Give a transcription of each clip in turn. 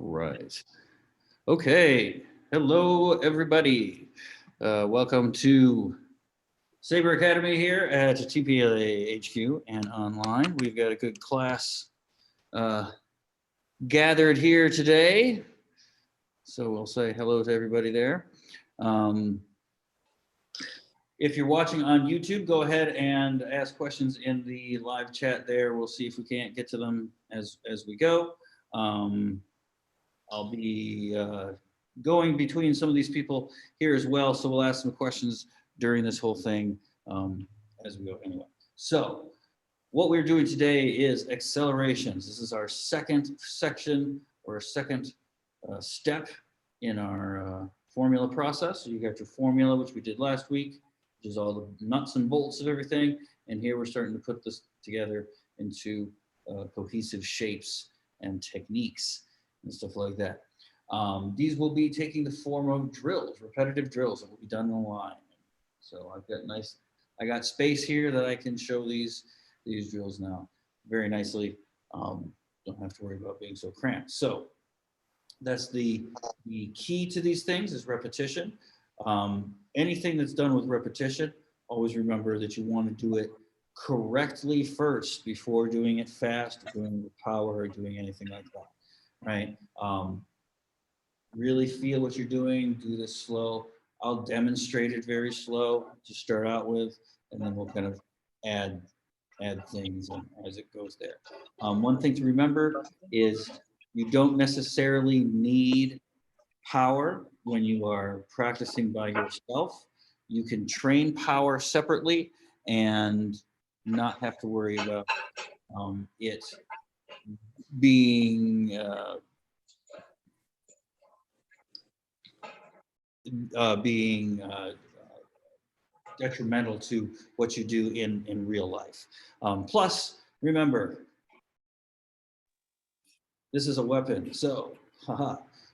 right. Okay. Hello, everybody. Welcome to Saber Academy here at TPLA HQ and online. We've got a good class gathered here today. So we'll say hello to everybody there. If you're watching on YouTube, go ahead and ask questions in the live chat there. We'll see if we can't get to them as we go. I'll be going between some of these people here as well, so we'll ask some questions during this whole thing as we go anyway. So what we're doing today is accelerations. This is our second section or second step in our formula process. So you got your formula, which we did last week, which is all the nuts and bolts of everything. And here we're starting to put this together into cohesive shapes and techniques and stuff like that. These will be taking the form of drills, repetitive drills that will be done in a line. So I got space here that I can show these drills now very nicely. Don't have to worry about being so cramped. So that's the key to these things is repetition. Anything that's done with repetition, always remember that you want to do it correctly first before doing it fast, or doing it with power, or doing anything like that, right? Really feel what you're doing, do this slow. I'll demonstrate it very slow to start out with, and then we'll kind of add things as it goes there. One thing to remember is you don't necessarily need power when you are practicing by yourself. You can train power separately and not have to worry about it being detrimental to what you do in real life. Plus, remember, this is a weapon. So,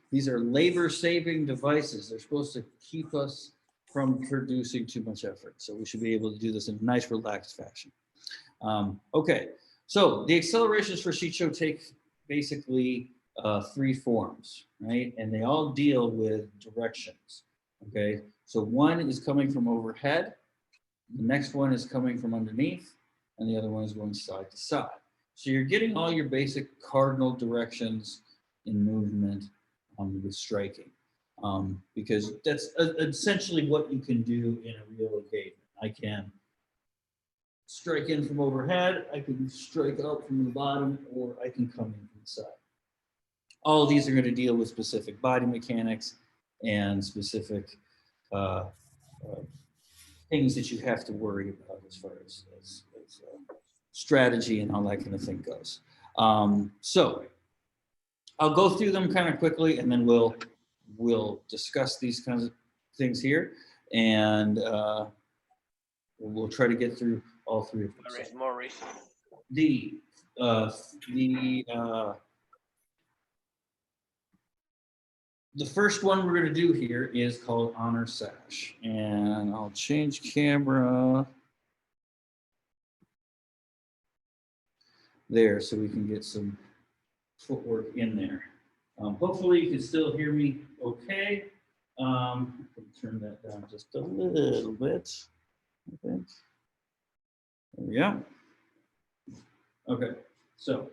these are labor-saving devices. They're supposed to keep us from producing too much effort. So we should be able to do this in a nice, relaxed fashion. Okay, so the accelerations for Shicho take basically three forms, right? And they all deal with directions, okay? So one is coming from overhead, the next one is coming from underneath, and the other one is going side to side. So you're getting all your basic cardinal directions in movement with striking, because that's essentially what you can do in a real engagement. I can strike in from overhead, I can strike out from the bottom, or I can come in from the side. All of these are going to deal with specific body mechanics and specific things that you have to worry about as far as strategy and how that kind of thing goes. So I'll go through them kind of quickly, and then we'll discuss these kinds of things here, and we'll try to get through all three of them. Maurice. The first one we're going to do here is called Honor Sash, and I'll change camera there so we can get some footwork in there. Hopefully you can still hear me okay. I can turn that down just a little bit, I think. There we go. Okay, so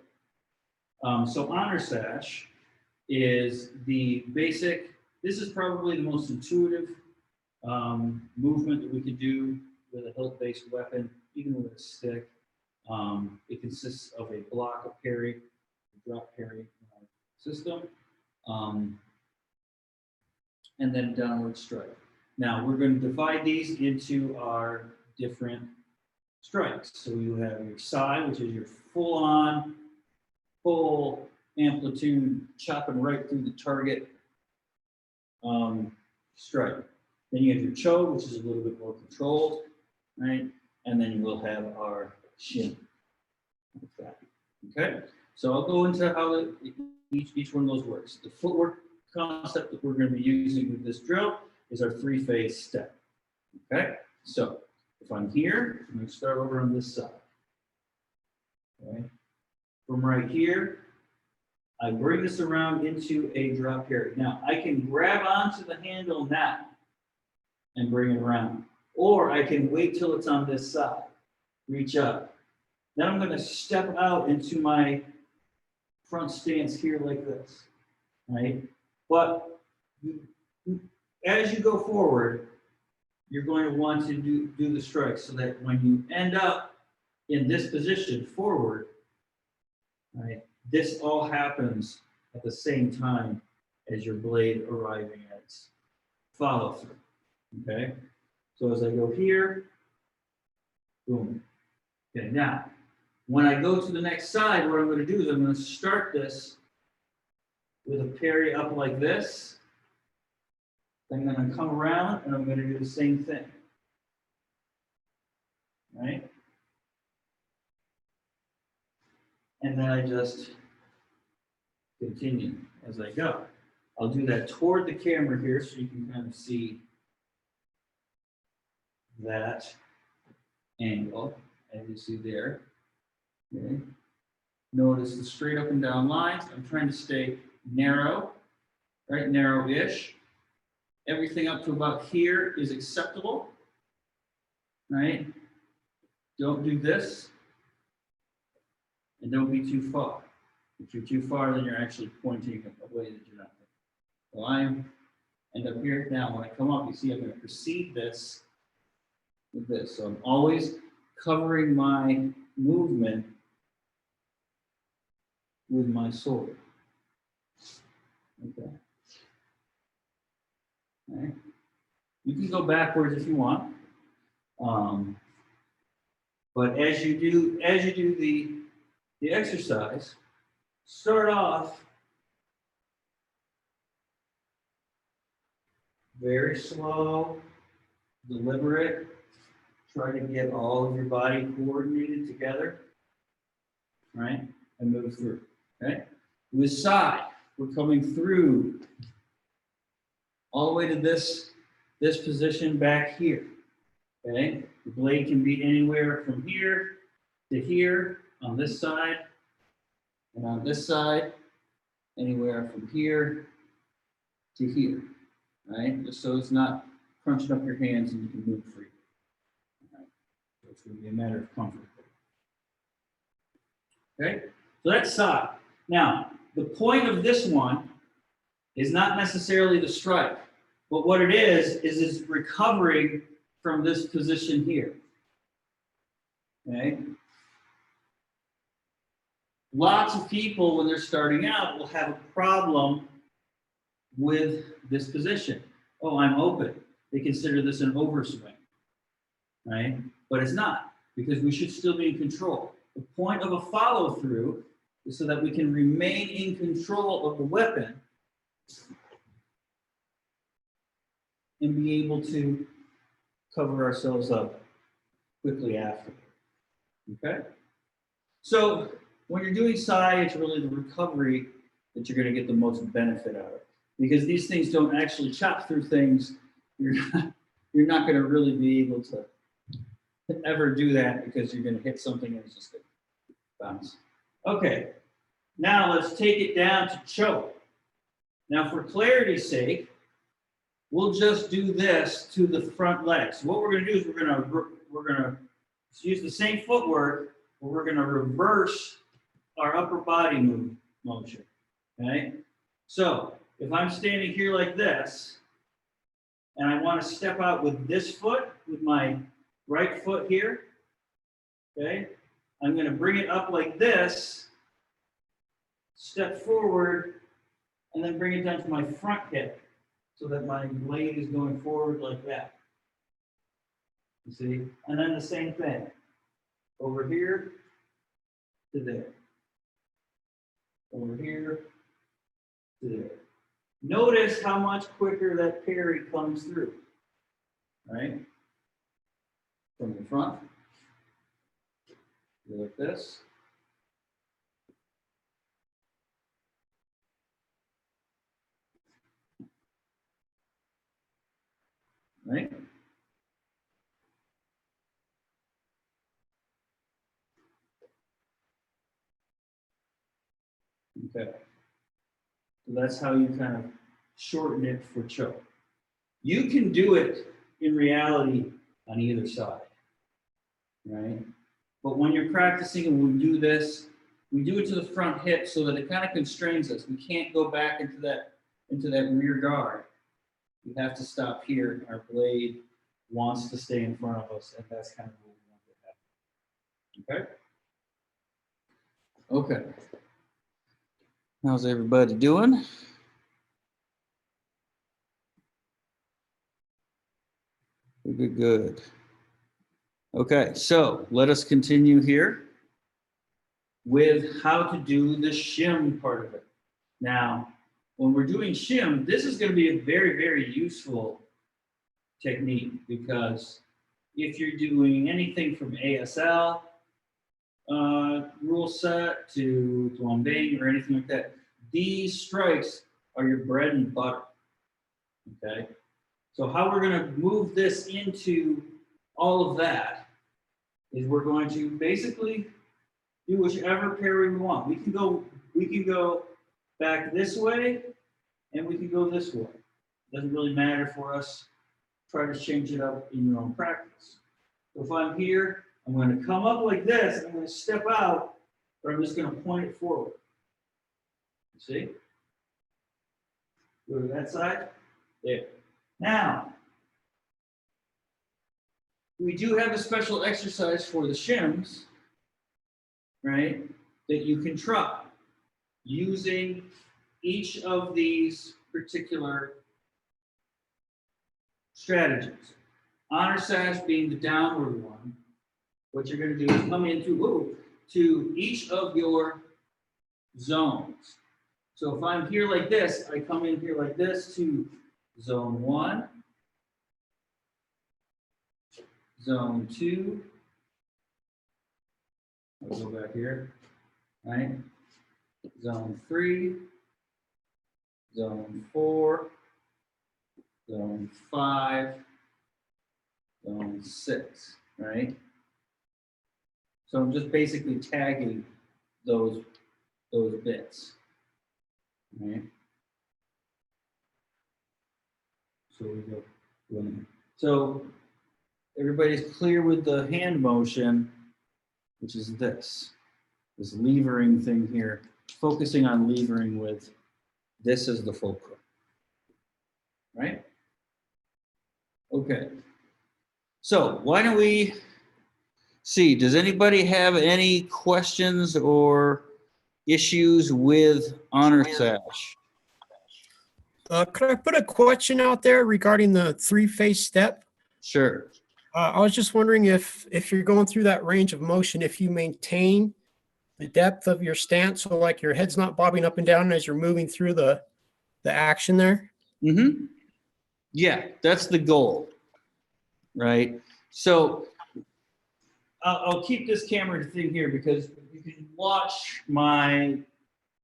Honor Sash is the basic, this is probably the most intuitive movement that we could do with a hilt-based weapon, even with a stick. It consists of a block of parry, a drop parry system, and then downward strike. Now we're going to divide these into our different strikes. So you have your side, which is your full-on, full amplitude, chopping right through the target strike. Then you have your choke, which is a little bit more controlled, right? And then we'll have our shin, like that. Okay, so I'll go into how each one of those works. The footwork concept that we're going to be using with this drill is our three-phase step. Okay, so if I'm here, I'm going to start over on this side. Okay, from right here, I bring this around into a drop parry. Now, I can grab onto the handle now and bring it around. Or I can wait till it's on this side, reach up. Then I'm going to step out into my front stance here like this, right? But as you go forward, you're going to want to do the strike so that when you end up in this position forward, right, this all happens at the same time as your blade arriving at its follow through, okay? So as I go here, boom. Okay, now, when I go to the next side, what I'm going to do is I'm going to start this with a parry up like this. I'm going to come around and I'm going to do the same thing, right? And then I just continue as I go. I'll do that toward the camera here so you can kind of see that angle, as you see there. Okay. Notice the straight up and down lines. I'm trying to stay narrow, right? Narrow-ish. Everything up to about here is acceptable, right? Don't do this, and don't be too far. If you're too far, then you're actually pointing a way that you're not. So I end up here. Now, when I come up, you see I'm going to precede this with this. So I'm always covering my movement with my sword. Okay. All right. You can go backwards if you want. But as you do the exercise, start off very slow, deliberate. Try to get all of your body coordinated together, right? And move through, okay? With side, we're coming through all the way to this position back here, okay? The blade can be anywhere from here to here on this side, and on this side, anywhere from here to here, right? Just so it's not crunching up your hands and you can move free. Right? So it's going to be a matter of comfort. Okay, so that's side. Now, the point of this one is not necessarily the strike, but what it is it's recovering from this position here. Okay. Lots of people, when they're starting out, will have a problem with this position. Oh, I'm open. They consider this an overswing, right? But it's not, because we should still be in control. The point of a follow through is so that we can remain in control of the weapon and be able to cover ourselves up quickly after. Okay? So when you're doing Sai, it's really the recovery that you're going to get the most benefit out of. Because these things don't actually chop through things, you're not going to really be able to ever do that because you're going to hit something and it's just going to bounce. Okay, now let's take it down to choke. Now for clarity's sake, we'll just do this to the front leg. So what we're going to do is we're going to use the same footwork, but we're going to reverse our upper body motion. Okay, so if I'm standing here like this, and I want to step out with this foot, with my right foot here, okay, I'm going to bring it up like this, step forward, and then bring it down to my front hip so that my blade is going forward like that. You see? And then the same thing. Over here to there. Over here to there. Notice how much quicker that parry comes through, right? From the front, go like this. Right? Okay. So that's how you kind of shorten it for choke. You can do it in reality on either side, right? But when you're practicing and we do this, we do it to the front hip so that it kind of constrains us. We can't go back into that rear guard. We have to stop here. Our blade wants to stay in front of us, and that's kind of what we want to happen. Okay. Okay. How's everybody doing? Good, good. Okay, so let us continue here with how to do the shim part of it. Now, when we're doing shim, this is going to be a very, very useful technique because if you're doing anything from ASL rule set to Tuambang or anything like that, these strikes are your bread and butter. Okay, so how we're going to move this into all of that is we're going to basically do whichever parry we want. We can go back this way and we can go this way. It doesn't really matter for us. Try to change it up in your own practice. So if I'm here, I'm going to come up like this, and I'm going to step out, or I'm just going to point it forward. You see? Go to that side. There. Now, we do have a special exercise for the shims, right, that you can try using each of these particular strategies. Honor sash being the downward one. What you're going to do is come into to each of your zones. So if I'm here like this, I come in here like this to zone 1, zone 2. I'll go back here, right? Zone 3, zone 4, zone 5, zone 6, right? So I'm just basically tagging those bits, right? So we go. So everybody's clear with the hand motion, which is this levering thing here, focusing on levering with this as the fulcrum, right? Okay. So why don't we see, does anybody have any questions or issues with honor sash? Could I put a question out there regarding the 3-phase step? Sure. I was just wondering if you're going through that range of motion, if you maintain the depth of your stance, so like your head's not bobbing up and down as you're moving through the action there? Mm-hmm. Yeah, that's the goal, right? So I'll keep this camera thing here because you can watch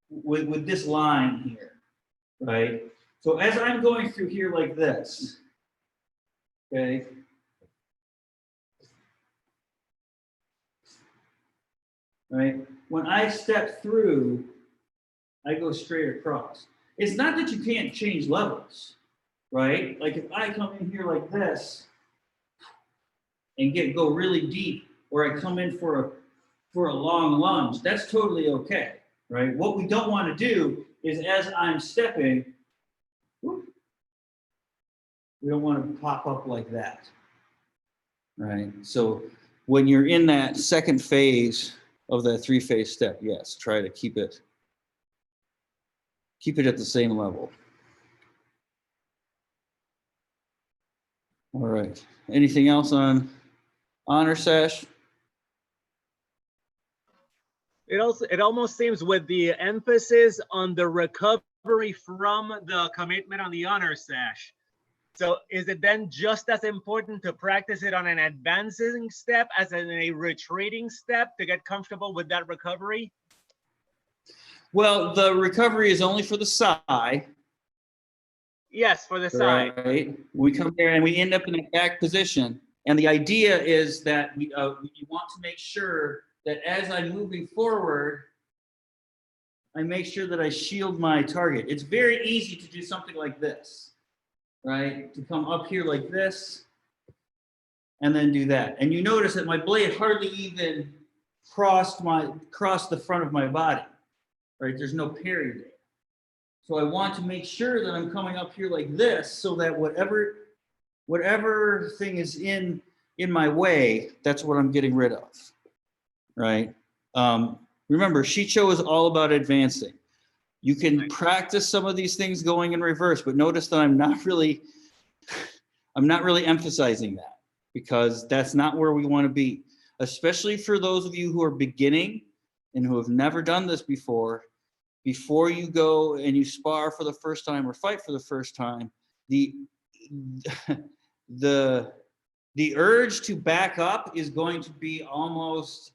with this line here, right? So as I'm going through here like this, okay? Right? When I step through, I go straight across. It's not that you can't change levels, right? Like if I come in here like this and go really deep, or I come in for a long lunge, that's totally okay, right? What we don't want to do is as I'm stepping, we don't want to pop up like that, right? So when you're in that second phase of that 3-phase step, yes, try to keep it at the same level. All right. Anything else on honor sash? It almost seems with the emphasis on the recovery from the commitment on the honor sash. So is it then just as important to practice it on an advancing step as in a retreating step to get comfortable with that recovery? Well, the recovery is only for the sai. Yes, for the side. Right. We come there and we end up in a back position. And the idea is that you want to make sure that as I'm moving forward, I make sure that I shield my target. It's very easy to do something like this, right? To come up here like this, and then do that. And you notice that my blade hardly even crossed the front of my body, right? There's no parry there. So I want to make sure that I'm coming up here like this, so that whatever thing is in my way, that's what I'm getting rid of, right? Remember, Shicho is all about advancing. You can practice some of these things going in reverse, but notice that I'm not really emphasizing that, because that's not where we want to be, especially for those of you who are beginning and who have never done this before. Before you go and you spar for the first time or fight for the first time, the urge to back up is going to be almost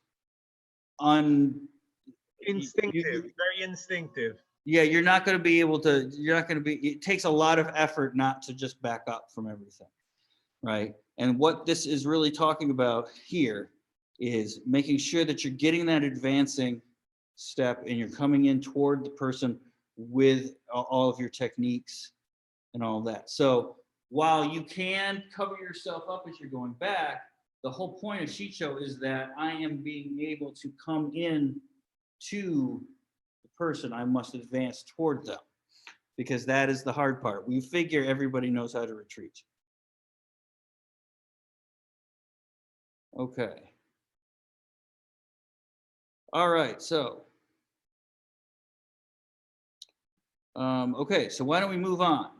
instinctive, very instinctive. Yeah, you're not going to be able to, it takes a lot of effort not to just back up from everything, right? And what this is really talking about here is making sure that you're getting that advancing step and you're coming in toward the person with all of your techniques and all that. So while you can cover yourself up as you're going back, the whole point of Shicho is that I am being able to come in to the person. I must advance toward them, because that is the hard part. We figure everybody knows how to retreat. Okay. All right, so okay, so why don't we move on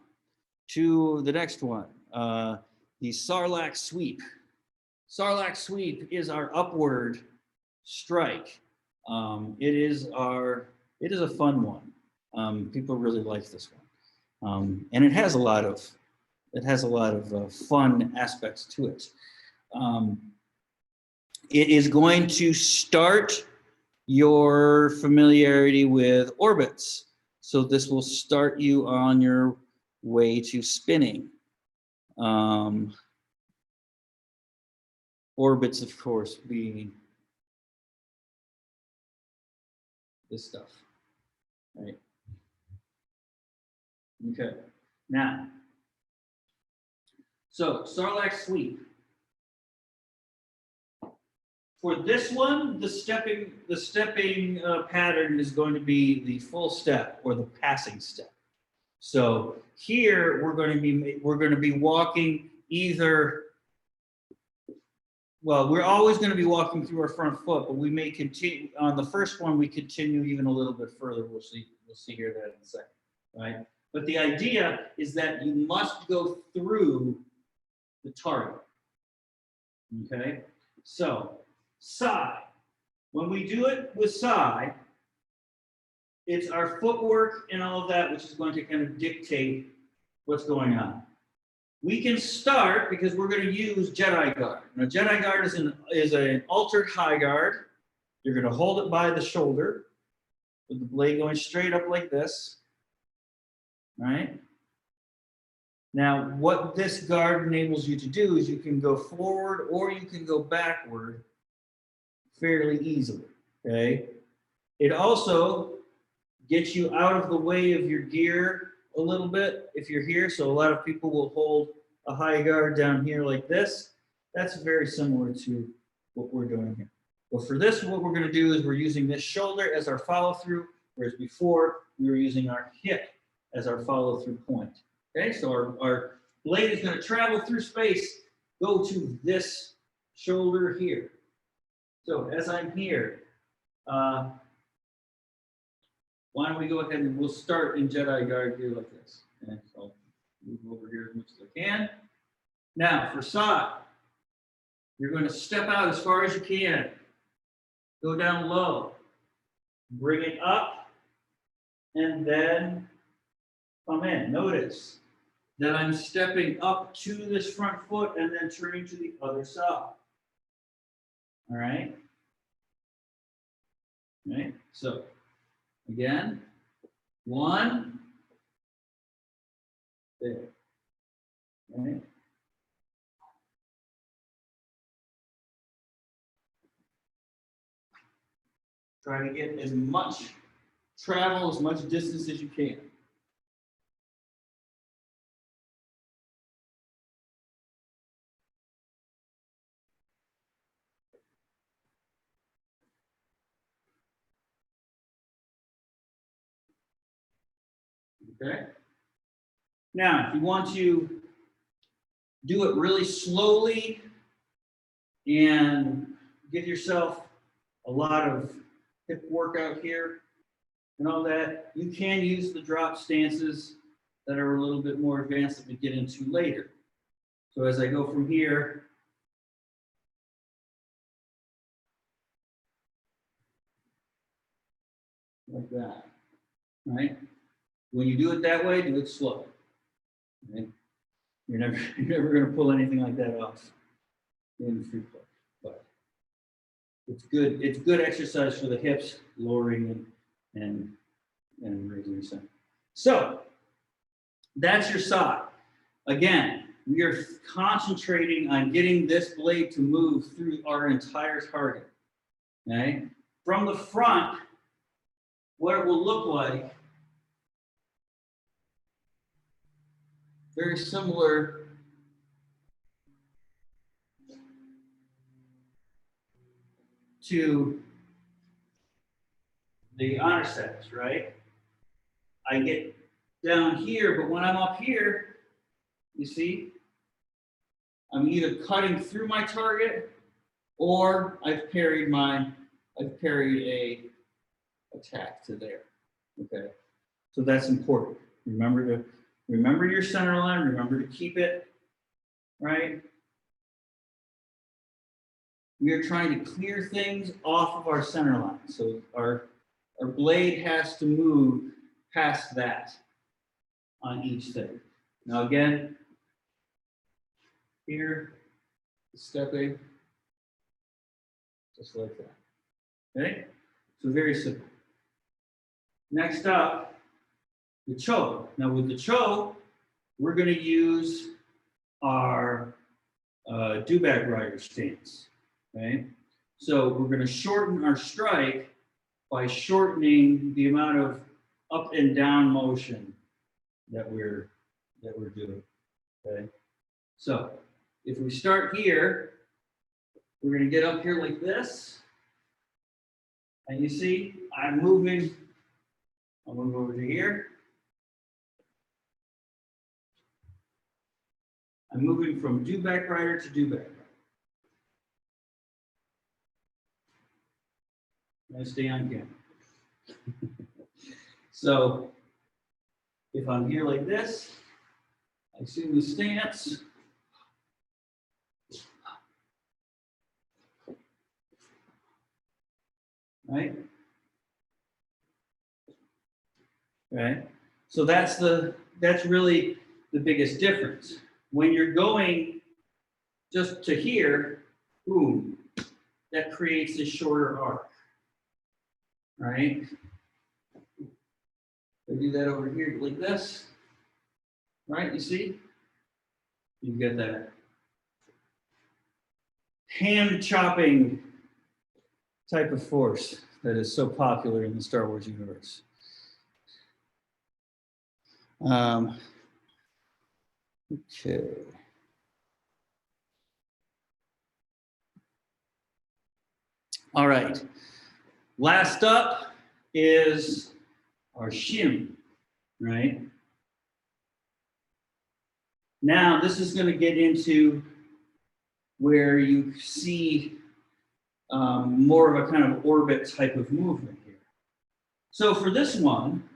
to the next one, the Sarlacc Sweep. Sarlacc Sweep is our upward strike. It is a fun one. People really like this one, and it has a lot of fun aspects to it. It is going to start your familiarity with orbits. So this will start you on your way to spinning. Orbits, of course, being this stuff, right? Okay, now, so Sarlacc Sweep. For this one, the stepping pattern is going to be the full step or the passing step. So here we're going to be walking either. Well, we're always going to be walking through our front foot, but we may continue on the first one. We continue even a little bit further. We'll see here that in a second, right? But the idea is that you must go through the target. Okay, so. Sai. When we do it with Sai, it's our footwork and all of that which is going to kind of dictate what's going on. We can start because we're going to use Jedi Guard. Now, Jedi Guard is an altered high guard. You're going to hold it by the shoulder with the blade going straight up like this, right? Now, what this guard enables you to do is you can go forward or you can go backward fairly easily, okay? It also gets you out of the way of your gear a little bit if you're here. So a lot of people will hold a high guard down here like this. That's very similar to what we're doing here. Well, for this, what we're going to do is we're using this shoulder as our follow through, whereas before we were using our hip as our follow through point. Okay, so our blade is going to travel through space, go to this shoulder here. So as I'm here, why don't we go ahead and we'll start in Jedi Guard here like this. Okay, so I'll move over here as much as I can. Now for Sai, you're going to step out as far as you can. Go down low, bring it up, and then come in. Notice that I'm stepping up to this front foot and then turning to the other side. All right. Right. So again, one, there. Right. Try to get as much travel as much distance as you can. Okay. Now, if you want to do it really slowly and give yourself a lot of hip workout here and all that, you can use the drop stances that are a little bit more advanced that we get into later. So as I go from here, like that, right? When you do it that way, do it slow. Okay? You're never going to pull anything like that off in free play, but it's good. It's good exercise for the hips, lowering and raising your center. So that's your side. Again, we are concentrating on getting this blade to move through our entire target. Okay, from the front, what it will look like, very similar to the honor sets, right? I get down here, but when I'm up here, you see, I'm either cutting through my target or I've parried a attack to there. Okay, so that's important. Remember your center line. Remember to keep it right. We are trying to clear things off of our center line, so our blade has to move past that on each thing. Now again, here, stepping, just like that. Okay, so very simple. Next up, the choke. Now with the choke, we're going to use our do-bag rider stance. Okay, so we're going to shorten our strike by shortening the amount of up and down motion that we're doing. Okay, so if we start here, we're going to get up here like this, and you see I'm moving. I'll move over to here. I'm moving from do-back rider to do-back rider. I'm going to stay on camera. So if I'm here like this, I assume the stance. Right? Right? So that's really the biggest difference. When you're going just to here, boom, that creates a shorter arc. Right? I do that over here like this. Right? You see? You get that hand chopping type of force that is so popular in the Star Wars universe. Okay. All right. Last up is our shim, right? Now, this is going to get into where you see more of a kind of orbit type of movement here. So for this one,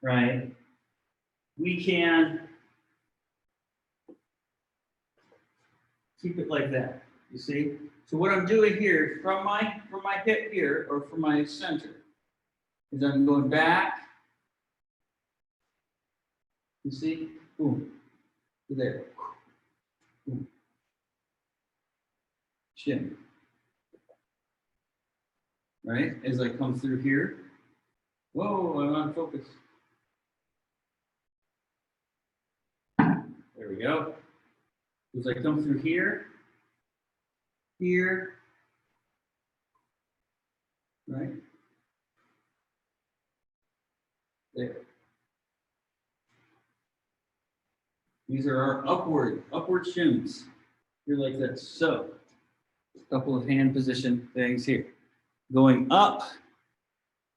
right, we can keep it like that, you see? So what I'm doing here from my hip here, or from my center, is I'm going back, you see, boom, to there, boom, shin, right? As I come through here, whoa, I'm on focus. There we go. As I come through here, here, right? There. These are our upward shims. Here like this. So, a couple of hand position things here. Going up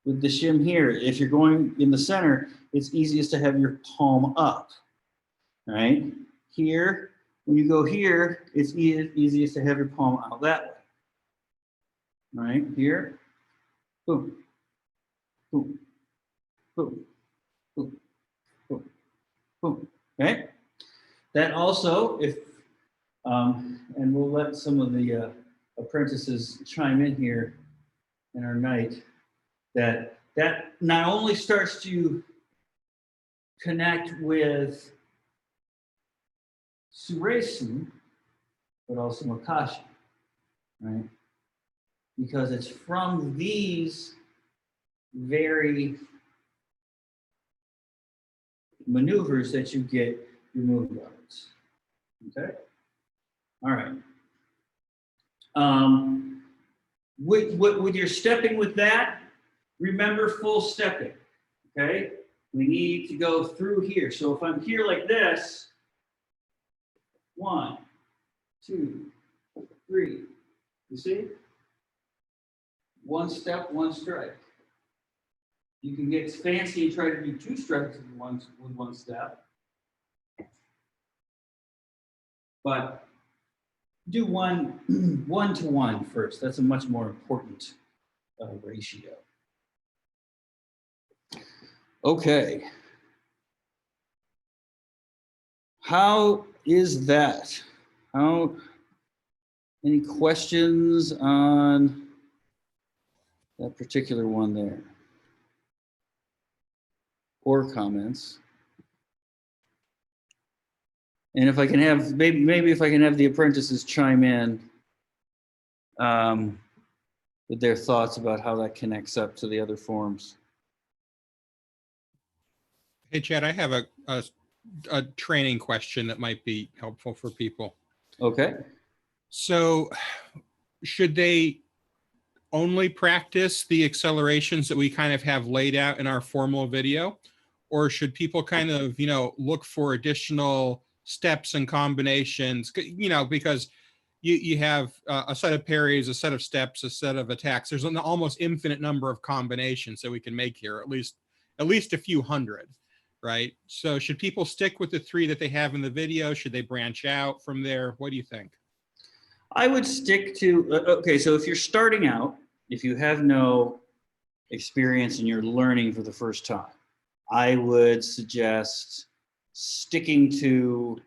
with the shim here. If you're going in the center, it's easiest to have your palm up. All right? Here, when you go here, it's easiest to have your palm out that way. All right? Here, boom, boom, boom, boom, boom, boom. Okay? That also, if and we'll let some of the apprentices chime in here in our night, that not only starts to connect with Suresu, but also Makashi, right? Because it's from these very maneuvers that you get your move guards. Okay? All right. With your stepping with that, remember full stepping. Okay? We need to go through here. So if I'm here like this, 1, 2, 3. You see? One step, one strike. You can get fancy and try to do 2 strikes with one step. But do one to one first. That's a much more important ratio. Okay. How is that? Any questions on that particular one there? Or comments? And if I can have, maybe if I can have the apprentices chime in with their thoughts about how that connects up to the other forms. Hey, Chad, I have a training question that might be helpful for people. Okay. So should they only practice the accelerations that we kind of have laid out in our formal video? Or should people kind of, look for additional steps and combinations, because you have a set of parries, a set of steps, a set of attacks. There's an almost infinite number of combinations that we can make here, at least a few hundred, right? So should people stick with the 3 that they have in the video? Should they branch out from there? What do you think? I would stick to, okay, so if you're starting out, if you have no experience and you're learning for the first time, I would suggest sticking to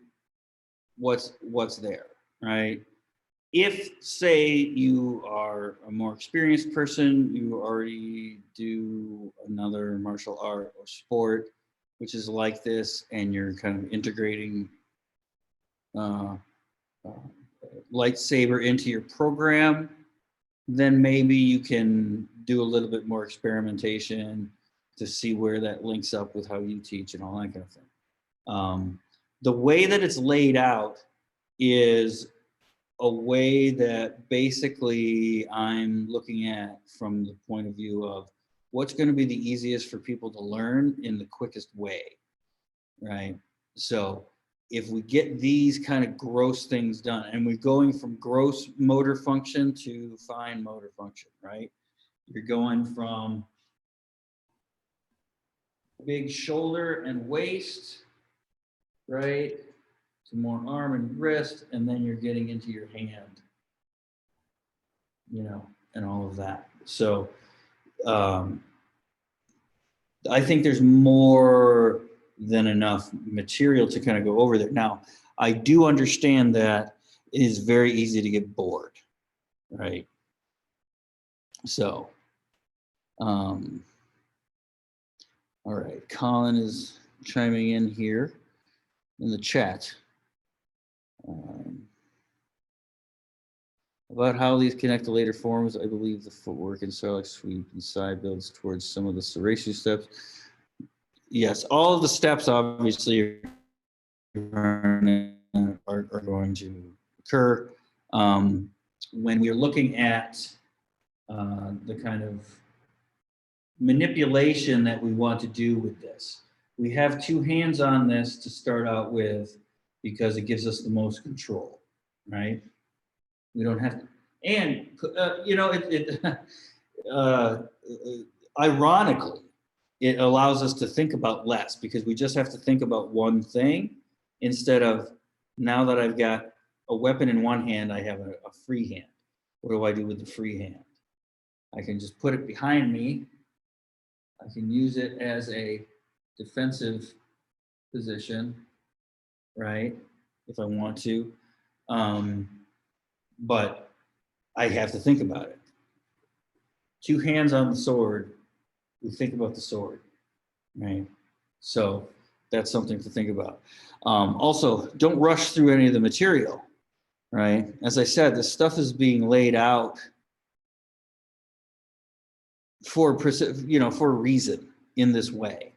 what's there, right? If, say, you are a more experienced person, you already do another martial art or sport, which is like this, and you're kind of integrating lightsaber into your program, then maybe you can do a little bit more experimentation to see where that links up with how you teach and all that kind of thing. The way that it's laid out is a way that basically I'm looking at from the point of view of what's going to be the easiest for people to learn in the quickest way, right? So if we get these kind of gross things done, and we're going from gross motor function to fine motor function, right? You're going from big shoulder and waist, right, to more arm and wrist, and then you're getting into your hand, and all of that. So I think there's more than enough material to kind of go over there. Now, I do understand that it is very easy to get bored, right? So, all right, Colin is chiming in here in the chat about how these connect to later forms. I believe the footwork and Sarlacc Sweep and side builds towards some of the Sarlacc steps. Yes, all of the steps obviously are going to occur. When we're looking at the kind of manipulation that we want to do with this. We have two hands on this to start out with because it gives us the most control, right? We don't have to, and you know, ironically, it allows us to think about less because we just have to think about one thing instead of, now that I've got a weapon in one hand, I have a free hand. What do I do with the free hand? I can just put it behind me. I can use it as a defensive position, right? If I want to. But I have to think about it. Two hands on the sword, we think about the sword, right? So that's something to think about. Also, don't rush through any of the material, right? As I said, this stuff is being laid out for, you know, for a reason in this way,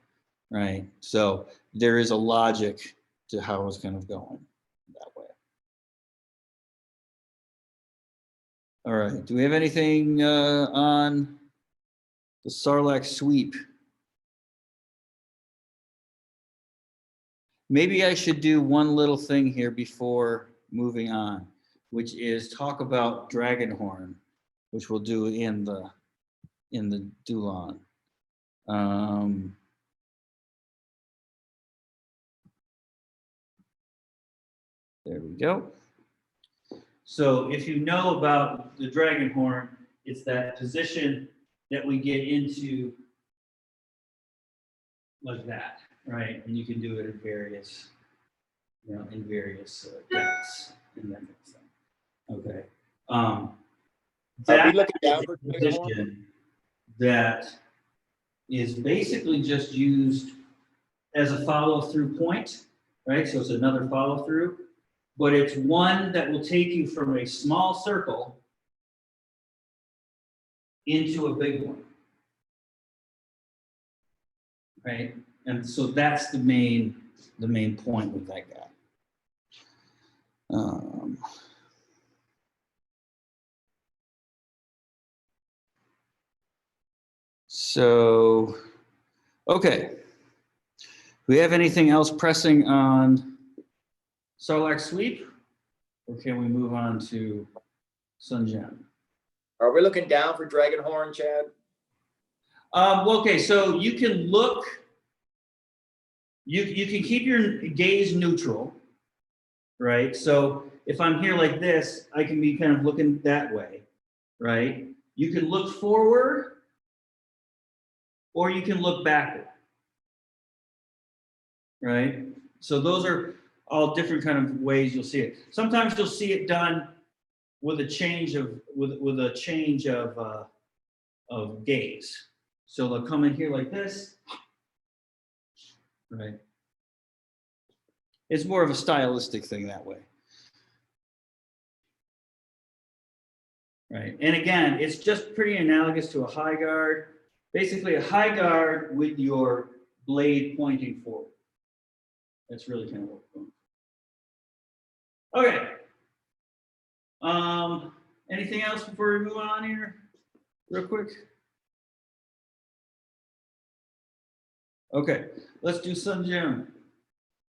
right? So there is a logic to how it's kind of going that way. All right, do we have anything on the Sarlacc Sweep? Maybe I should do one little thing here before moving on, which is talk about Dragonhorn, which we'll do in the Dulon. There we go. So if you know about the Dragonhorn, it's that position that we get into like that, right? And you can do it in various, you know, in various depths and that kind of thing. Okay. Are we looking down for position that is basically just used as a follow-through point, right? So it's another follow-through, but it's one that will take you from a small circle into a big one, right? And so that's the main point with that guy. So, okay. Do we have anything else pressing on Sarlacc Sweep? Or can we move on to Sun Gem? Are we looking down for Dragonhorn, Chad? Okay, so you can look, you can keep your gaze neutral, right? So if I'm here like this, I can be kind of looking that way, right? You can look forward or you can look backward, right? So those are all different kind of ways you'll see it. Sometimes you'll see it done with a change of of gaze. So they'll come in here like this, right? It's more of a stylistic thing that way. Right, and again, it's just pretty analogous to a high guard. Basically a high guard with your blade pointing forward. That's really kind of what we're doing. Okay. Anything else before we move on here? Real quick. Okay, let's do Sun Gem.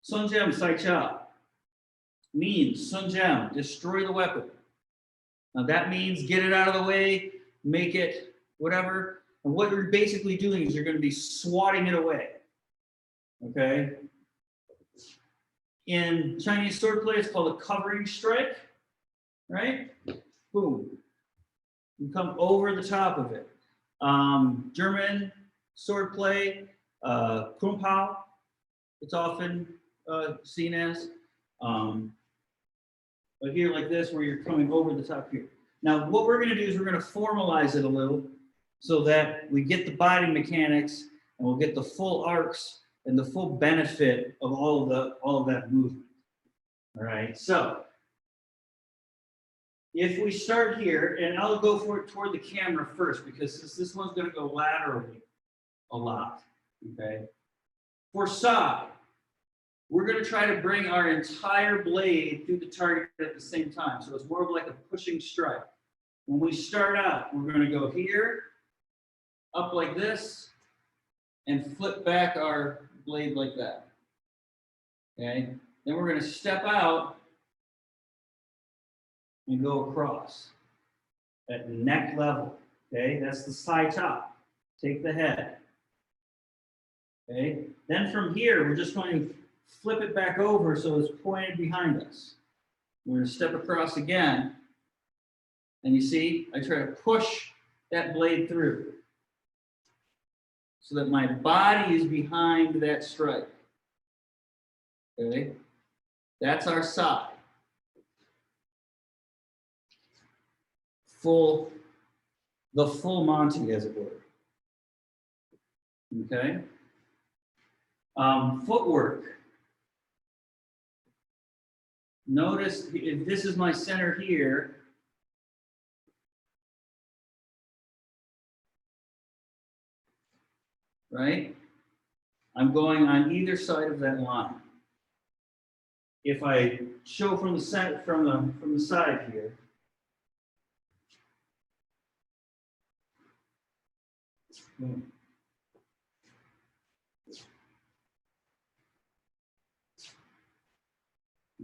Sun Gem Sai Cha means Sun Gem, destroy the weapon. Now that means get it out of the way, make it whatever. And what you're basically doing is you're going to be swatting it away. Okay. In Chinese swordplay, it's called a covering strike, right? Boom. You come over the top of it. German swordplay, Krumpau, it's often seen as. But here like this, where you're coming over the top here. Now, what we're going to do is we're going to formalize it a little so that we get the body mechanics and we'll get the full arcs and the full benefit of all of that movement. All right, so if we start here, and I'll go for it toward the camera first because this one's going to go laterally a lot. Okay, for Sai, we're going to try to bring our entire blade through the target at the same time. So it's more of like a pushing strike. When we start out, we're going to go here, up like this and flip back our blade like that. Okay, then we're going to step out and go across at neck level. Okay, that's the side top. Take the head. Okay, then from here, we're just going to flip it back over so it's pointed behind us. We're going to step across again. And you see, I try to push that blade through so that my body is behind that strike. Okay, that's our side. The full Monty, as it were. Okay. Footwork. Notice if this is my center here, right? I'm going on either side of that line. If I show from the center, from the side here,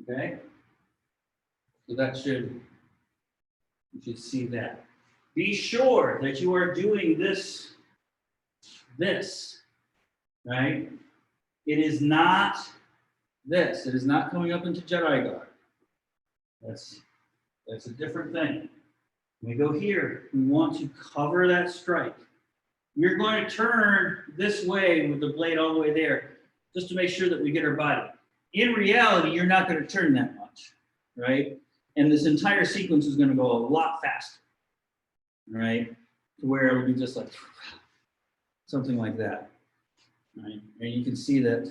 okay, so that you should see that. Be sure that you are doing this, right? It is not this. It is not coming up into Jedi guard. That's a different thing. When we go here, we want to cover that strike. We're going to turn this way with the blade all the way there, just to make sure that we get our body. In reality, you're not going to turn that much, right? And this entire sequence is going to go a lot faster, right? To where it'll be just like something like that, right? And you can see that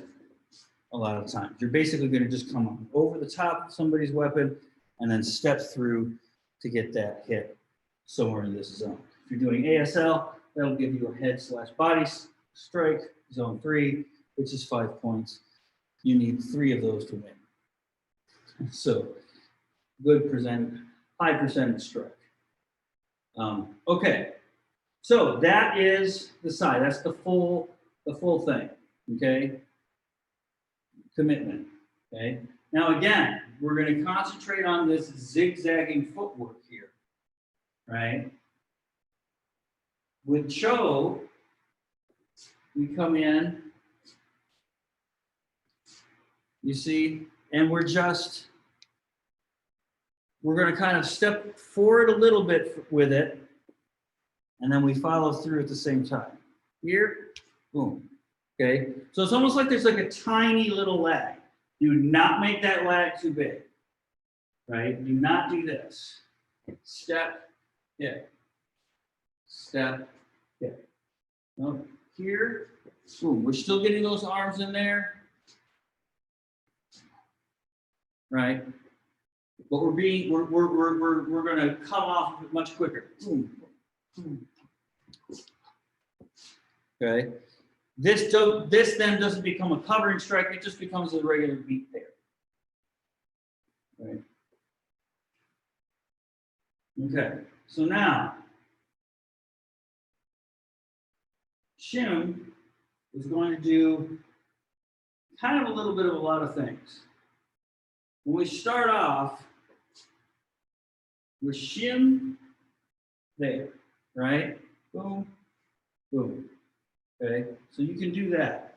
a lot of times. You're basically going to just come on over the top of somebody's weapon and then step through to get that hit somewhere in this zone. If you're doing ASL, that'll give you a head/body strike, zone 3, which is 5 points. You need 3 of those to win. So good high percentage strike. Okay, so that is the side. That's the full thing. Okay, commitment. Okay. Now again, we're going to concentrate on this zigzagging footwork here, right? With Cho, we come in, you see, and we're going to kind of step forward a little bit with it, and then we follow through at the same time. Here, boom. Okay, so it's almost like there's like a tiny little lag. Do not make that lag too big, right? Do not do this. Step, hit. Step, hit. No, here, boom. We're still getting those arms in there, right? But we're going to come off much quicker. Boom, boom. Okay. This then doesn't become a covering strike, it just becomes a regular beat pair. Right? Okay, so now Shim is going to do kind of a little bit of a lot of things. When we start off, we're Shim there, right? Boom, boom. Okay, so you can do that,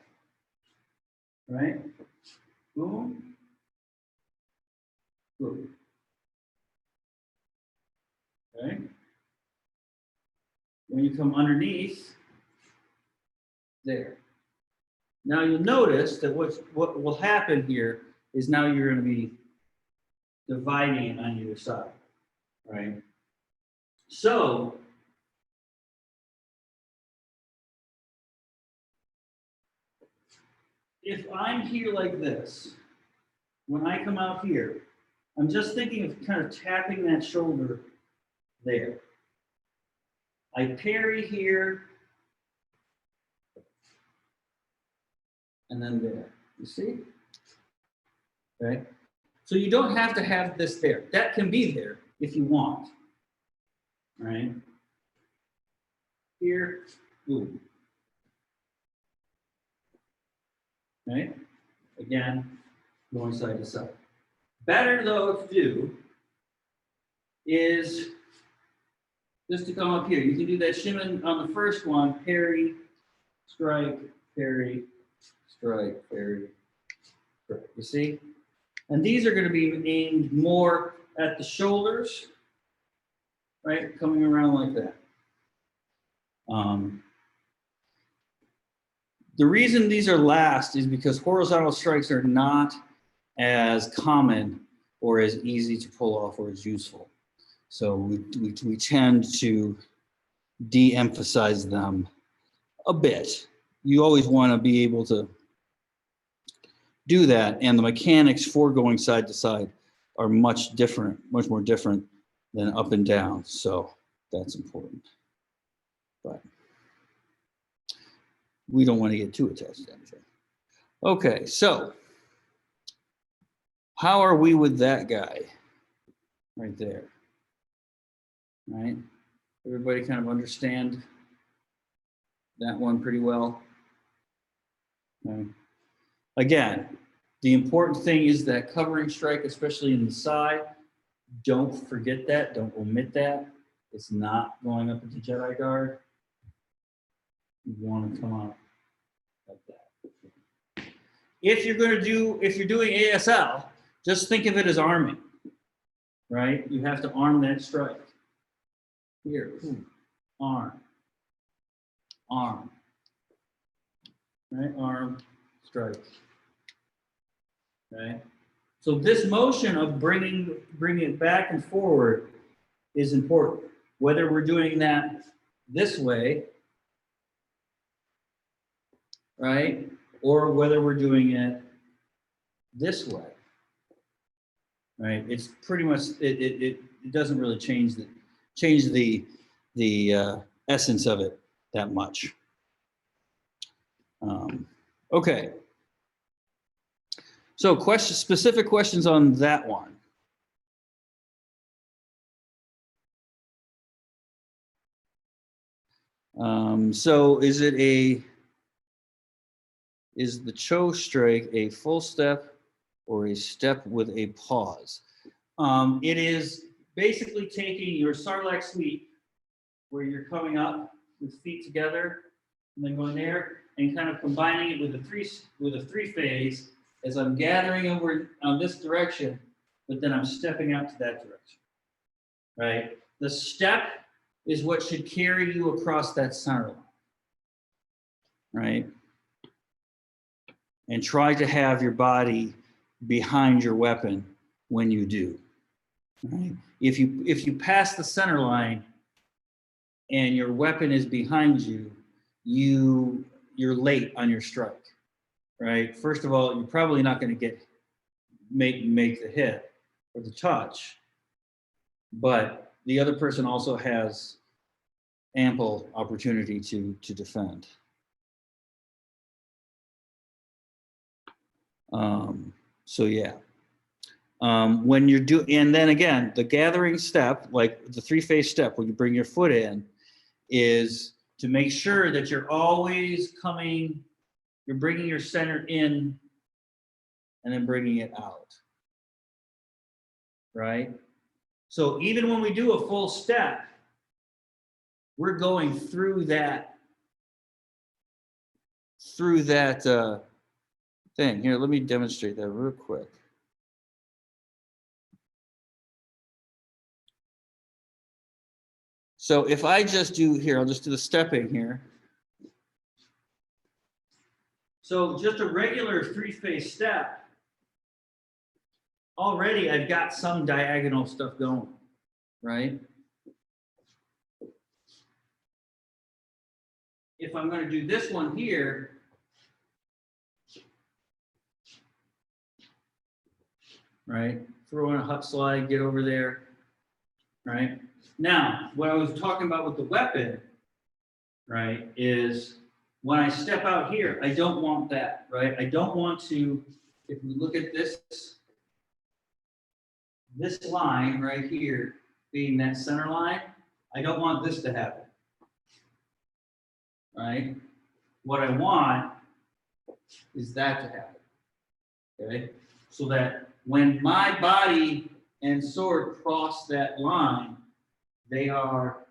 right? Boom, boom. Okay. When you come underneath, there. Now you'll notice that what will happen here is now you're going to be dividing on either side, right? So if I'm here like this, when I come out here, I'm just thinking of kind of tapping that shoulder there. I parry here, and then there. You see? Okay. So you don't have to have this there. That can be there if you want. Right? Here, Ooh. Right? Again, going side to side. Better though to do is just to come up here. You can do that shimmin on the first one, parry, strike, parry, strike, parry, strike. You see? And these are going to be aimed more at the shoulders, right? Coming around like that. The reason these are last is because horizontal strikes are not as common or as easy to pull off or as useful. So we tend to de-emphasize them a bit. You always want to be able to do that, and the mechanics for going side to side are much more different than up and down. So that's important. But we don't want to get too attached to anything. Okay, so how are we with that guy right there? Right? Everybody kind of understand that one pretty well? Okay. Again, the important thing is that covering strike, especially in the side, don't forget that, don't omit that. It's not going up into Jedi guard. You want to come out like that. If you're doing ASL, just think of it as arming, right? You have to arm that strike. Here, arm, right? Arm, strike, right? So this motion of bringing it back and forward is important. Whether we're doing that this way, right? Or whether we're doing it this way, right? It's pretty much, it doesn't really change the essence of it that much. Okay. So specific questions on that one. So is the Cho strike a full step or a step with a pause? It is basically taking your Sarlacc Sweep, where you're coming up with feet together and then going there and kind of combining it with a three phase as I'm gathering over on this direction, but then I'm stepping out to that direction, right? The step is what should carry you across that center line, right? And try to have your body behind your weapon when you do, right? If you pass the center line and your weapon is behind you, you're late on your strike, right? First of all, you're probably not going to make the hit or the touch, but the other person also has ample opportunity to defend. So yeah, when you're and then again, the gathering step, like the three-phase step, when you bring your foot in, is to make sure that you're always you're bringing your center in and then bringing it out, right? So even when we do a full step, we're going through that thing. Here, let me demonstrate that real quick. So if I just do here, I'll just do the stepping here. So just a regular three-phase step, already I've got some diagonal stuff going, right? If I'm going to do this one here, right? Throw in a hut slide, get over there, right? Now, what I was talking about with the weapon, right, is when I step out here, I don't want that, right? I don't want to, if we look at this line right here being that center line, I don't want this to happen, right? What I want is that to happen, okay? So that when my body and sword cross that line, they are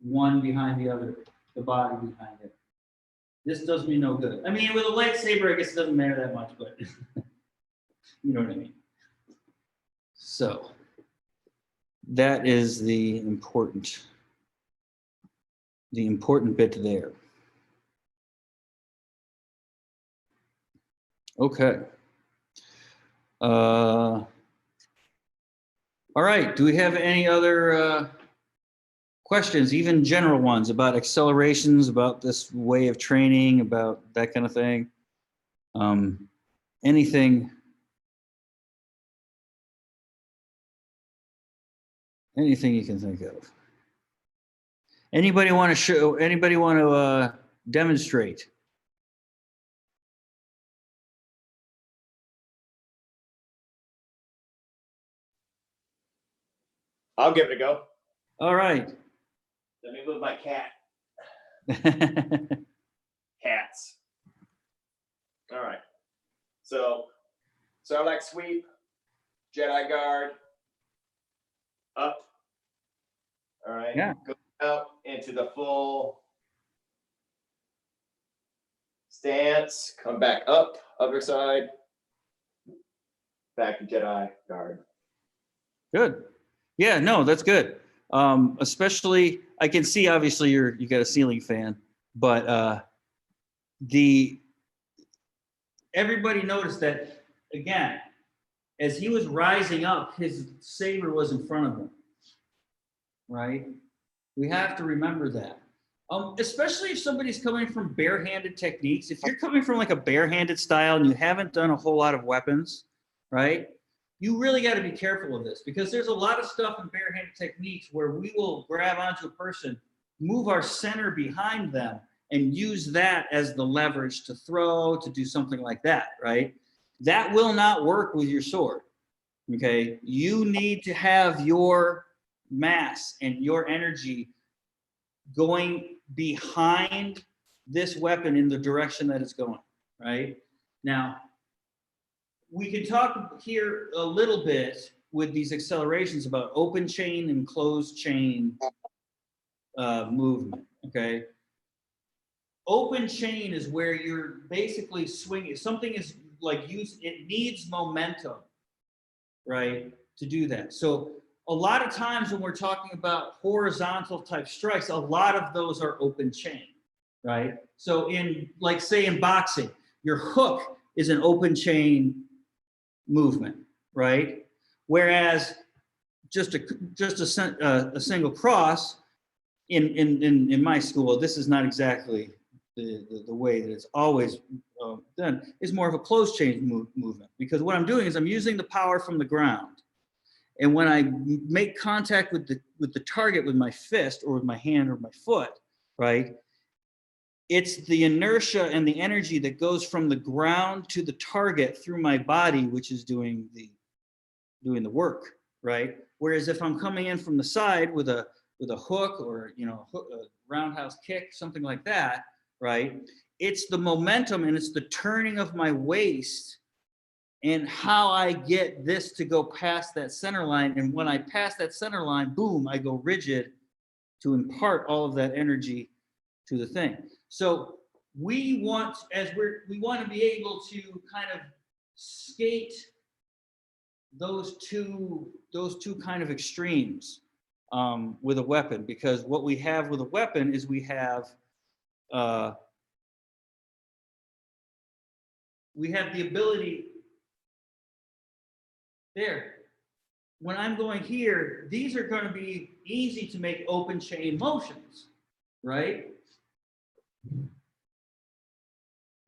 one behind the other, the body behind it. This does me no good. I mean, with a lightsaber, I guess it doesn't matter that much, but you know what I mean. So that is the important bit there. Okay. All right. Do we have any other questions, even general ones about accelerations, about this way of training, about that kind of thing? Anything you can think of? Anybody want to show? Anybody want to demonstrate? I'll give it a go. All right. Let me move my cat. Cats. All right. So, Sarlacc Sweep, Jedi Guard, up. All right. Yeah. Go out into the full stance. Come back up, other side. Back to Jedi Guard. Good. Yeah, no, that's good. Especially, I can see obviously you got a ceiling fan, but everybody noticed that again, as he was rising up, his saber was in front of him. Right? We have to remember that. Especially if somebody's coming from barehanded techniques. If you're coming from like a barehanded style and you haven't done a whole lot of weapons, right? You really got to be careful of this because there's a lot of stuff in barehanded techniques where we will grab onto a person, move our center behind them, and use that as the leverage to throw, to do something like that, right? That will not work with your sword, okay? You need to have your mass and your energy going behind this weapon in the direction that it's going, right? Now, we can talk here a little bit with these accelerations about open chain and closed chain movement, okay? Open chain is where you're basically swinging. Something is like it needs momentum, right, to do that. So a lot of times when we're talking about horizontal type strikes, a lot of those are open chain, right? So in, like say in boxing, your hook is an open chain movement, right? Whereas just a single cross in my school, this is not exactly the way that it's always done, is more of a closed chain movement, because what I'm doing is I'm using the power from the ground. And when I make contact with the target with my fist or with my hand or my foot, right? It's the inertia and the energy that goes from the ground to the target through my body, which is doing the work, right? Whereas if I'm coming in from the side with a hook or a roundhouse kick, something like that, right? It's the momentum and it's the turning of my waist and how I get this to go past that center line. And when I pass that center line, boom, I go rigid to impart all of that energy to the thing. So we want to be able to kind of skate those two kind of extremes with a weapon, because what we have with a weapon is we have the ability there. When I'm going here, these are going to be easy to make open chain motions, right?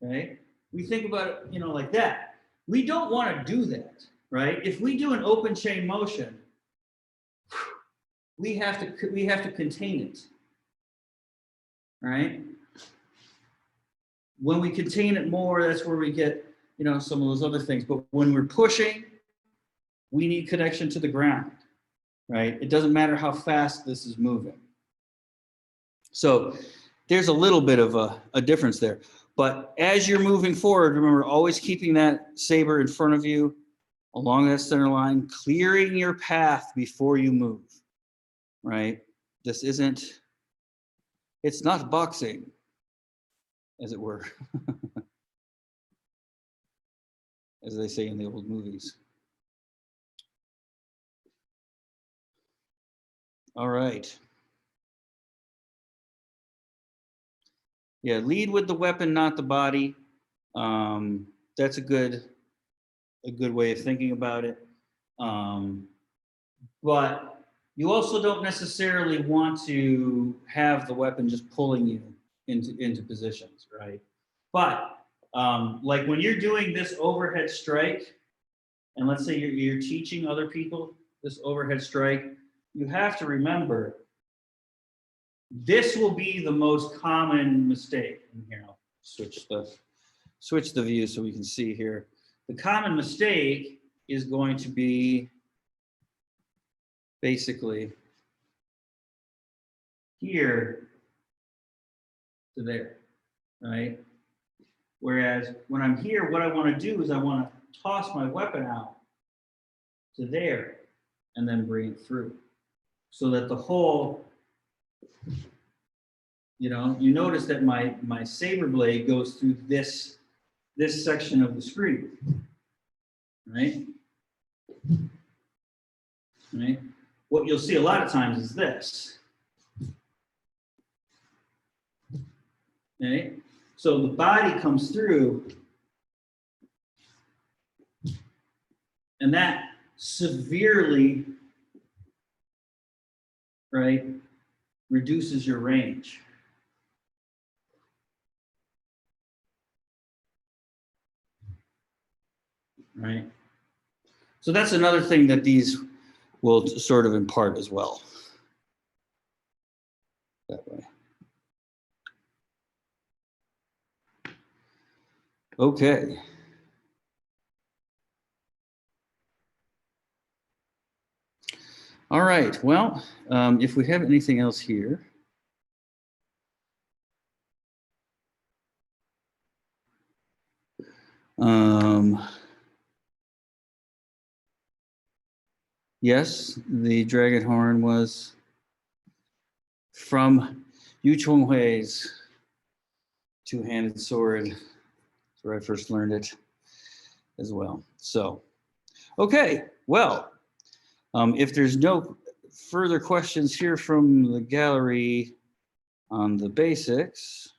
Okay. We think about it, like that. We don't want to do that, right? If we do an open chain motion, we have to contain it, right? When we contain it more, that's where we get, some of those other things. But when we're pushing, we need connection to the ground, right? It doesn't matter how fast this is moving. So there's a little bit of a difference there. But as you're moving forward, remember always keeping that saber in front of you along that center line, clearing your path before you move, right? This isn't, it's not boxing, as it were, as they say in the old movies. All right. Yeah, lead with the weapon, not the body. That's a good way of thinking about it. But you also don't necessarily want to have the weapon just pulling you into positions, right? But like when you're doing this overhead strike, and let's say you're teaching other people this overhead strike, you have to remember this will be the most common mistake. And here, I'll switch the view so we can see here. The common mistake is going to be basically here to there, right? Whereas when I'm here, what I want to do is I want to toss my weapon out to there and then bring it through so that the whole, you notice that my saber blade goes through this section of the screen, right? Right? What you'll see a lot of times is this. Okay? So the body comes through, and that severely, right, reduces your range. Right? So that's another thing that these will sort of impart as well. That way. Okay. All right. Well, if we have anything else here. Yes, the dragon horn was from Yu Chonghui's two-handed sword. That's where I first learned it as well. So, okay, well, if there's no further questions here from the gallery on the basics,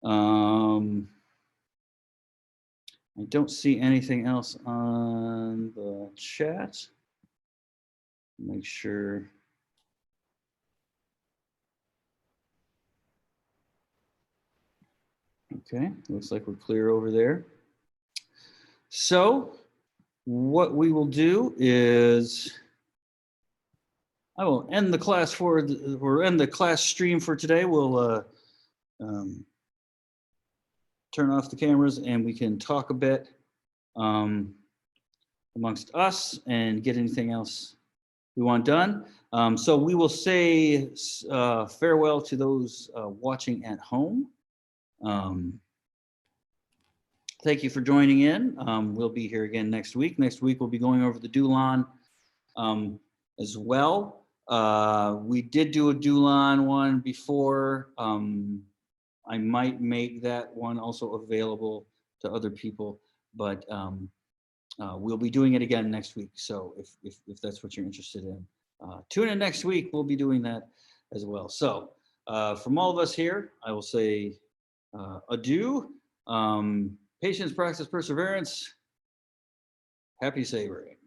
I don't see anything else on the chat. Make sure. Okay, looks like we're clear over there. So what we will do is I will end the class end the class stream for today. We'll turn off the cameras and we can talk a bit amongst us and get anything else we want done. So we will say farewell to those watching at home. Thank you for joining in. We'll be here again next week. Next week, we'll be going over the Dulon as well. We did do a Dulon one before. I might make that one also available to other people, but we'll be doing it again next week. So if that's what you're interested in, tune in next week. We'll be doing that as well. So from all of us here, I will say adieu. Patience, practice, perseverance. Happy sabering.